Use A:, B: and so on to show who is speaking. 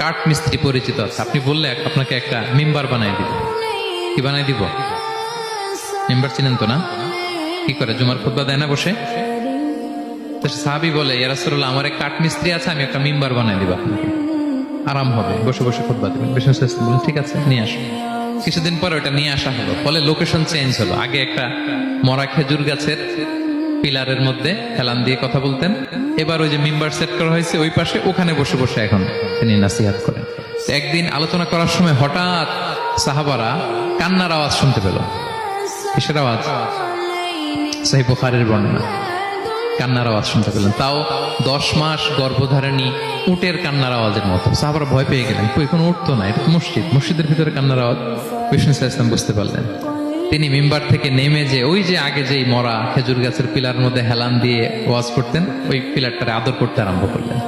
A: কাঠ মিস্ত্রি পরিচিত আছে, আপনি বললে আপনাকে একটা মিম্বার বানাই দিব। কি বানাই দিব? মিম্বার চিনেন তো না? কি করে জুমার খুতবা দেয় না বসে? সাহাবী বলে, ইয়া রাসূলুল্লাহ, আমার এক কাঠ মিস্ত্রি আছে, আমি একটা মিম্বার বানাই দিব আপনাকে, আরাম হবে, বসে বসে খুতবা দেবেন। বিষ্ণু সাল্লাল্লাহু আলাইহি ওয়াসাল্লাম বলেন, ঠিক আছে, নিয়ে আসো। কিছুদিন পরে ওটা নিয়ে আসা হলো। ফলে লোকেশন চেঞ্জ হলো। আগে একটা মরা খেজুর গাছের পিলারের মধ্যে হেলান দিয়ে কথা বলতেন, এবার ওই যে মিম্বার সেট করা হয়েছে ওই পাশে, ওখানে বসে বসে এখন তিনি নাসিহাত করেন। তো একদিন আলোচনা করার সময় হঠাৎ সাহাবারা কান্নার আওয়াজ শুনতে পেল। কিসের আওয়াজ? সহিহ বুখারীর বর্ণনা। কান্নার আওয়াজ শুনতে পেলেন, তাও 10 মাস গর্ভধারিণী উটের কান্নার আওয়াজের মতো। সাহাবারা ভয় পেয়ে গেলেন, কই কোনো উঠ তো না, এটা তো মসজিদ, মসজিদের ভিতরে কান্নার আওয়াজ। বিষ্ণু সাল্লাল্লাহু আলাইহি ওয়াসাল্লাম বুঝতে পারলেন। তিনি মিম্বার থেকে নেমে যে ওই যে আগে যেই মরা খেজুর গাছের পিলার মধ্যে হেলান দিয়ে ওয়াজ করতেন, ওই পিলারটারে আদর করতে আরম্ভ করলেন।